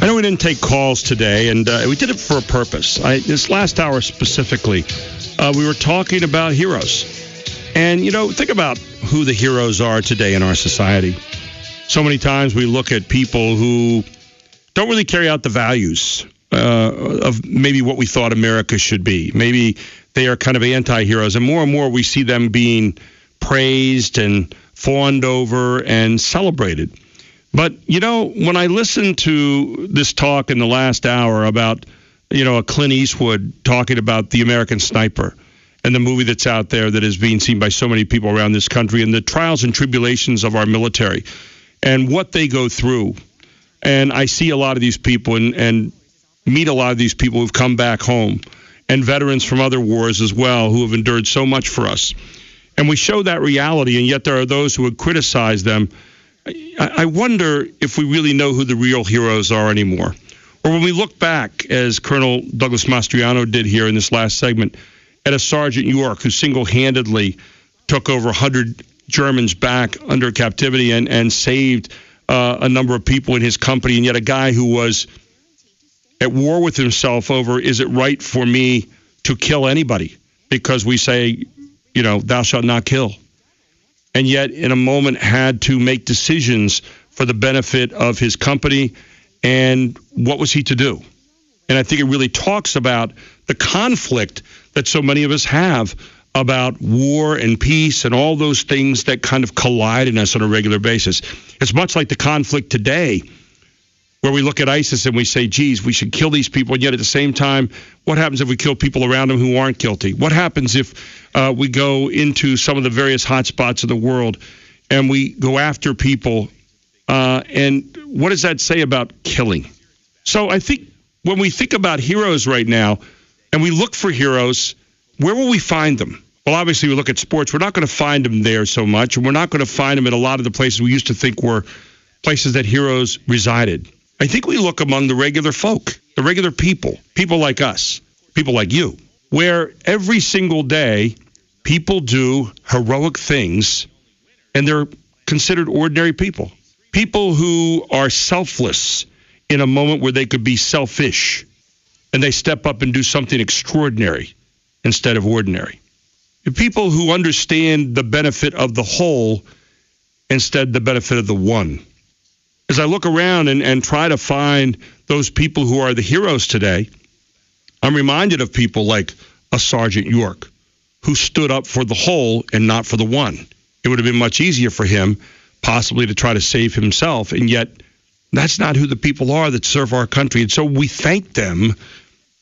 I know we didn't take calls today, and we did it for a purpose. This last hour specifically, we were talking about heroes. And, think about who the heroes are today in our society. So many times we look at people who don't really carry out the values of maybe what we thought America should be. Maybe they are kind of anti-heroes, and more we see them being praised and fawned over and celebrated. But, when I listened to this talk in the last hour about, a Clint Eastwood talking about the American Sniper and the movie that's out there that is being seen by so many people around this country, and the trials and tribulations of our military and what they go through. And I see a lot of these people and meet a lot of these people who've come back home, and veterans from other wars as well who have endured so much for us. And we show that reality, and yet there are those who would criticize them. I wonder if we really know who the real heroes are anymore. Or when we look back, as Colonel Douglas Mastriano did here in this last segment, at a Sergeant York who single-handedly took over 100 Germans back under captivity and saved a number of people in his company, and yet a guy who was at war with himself over, is it right for me to kill anybody? Because we say, thou shalt not kill. And yet, in a moment, had to make decisions for the benefit of his company. And what was he to do? And I think it really talks about the conflict that so many of us have about war and peace and all those things that kind of collide in us on a regular basis. It's much like the conflict today, where we look at ISIS and we say, geez, we should kill these people. And yet at the same time, what happens if we kill people around them who aren't guilty? What happens if we go into some of the various hotspots of the world and we go after people? And what does that say about killing? So I think when we think about heroes right now and we look for heroes, where will we find them? Well, obviously, we look at sports. We're not going to find them there so much, and we're not going to find them in a lot of the places we used to think were places that heroes resided. I think we look among the regular folk, the regular people like us, people like you, where every single day people do heroic things, and they're considered ordinary people. People who are selfless in a moment where they could be selfish, and they step up and do something extraordinary instead of ordinary. People who understand the benefit of the whole instead the benefit of the one. As I look around and try to find those people who are the heroes today, I'm reminded of people like a Sergeant York, who stood up for the whole and not for the one. It would have been much easier for him possibly to try to save himself, and yet that's not who the people are that serve our country. And so we thank them.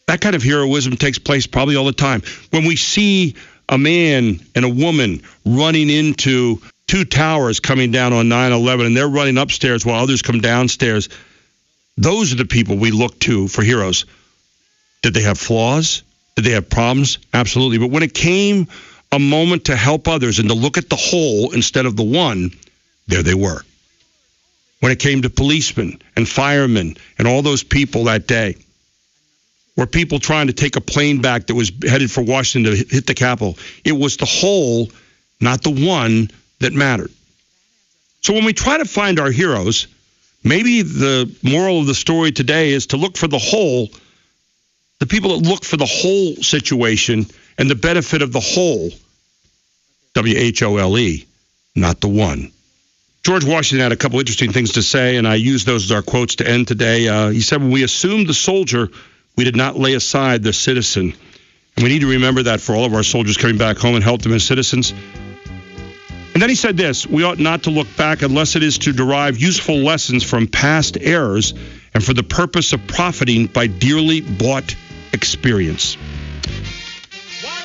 That kind of heroism takes place probably all the time. When we see a man and a woman running into two towers coming down on 9/11, and they're running upstairs while others come downstairs, those are the people we look to for heroes. Did they have flaws? Did they have problems? Absolutely. But when it came a moment to help others and to look at the whole instead of the one, there they were. When it came to policemen and firemen and all those people that day, were people trying to take a plane back that was headed for Washington to hit the Capitol. It was the whole, not the one, that mattered. So when we try to find our heroes, maybe the moral of the story today is to look for the whole, the people that look for the whole situation and the benefit of the whole, W-H-O-L-E, not the one. George Washington had a couple interesting things to say, and I use those as our quotes to end today. He said, when we assumed the soldier, we did not lay aside the citizen. And we need to remember that for all of our soldiers coming back home and help them as citizens. And then he said this, we ought not to look back unless it is to derive useful lessons from past errors and for the purpose of profiting by dearly bought experience.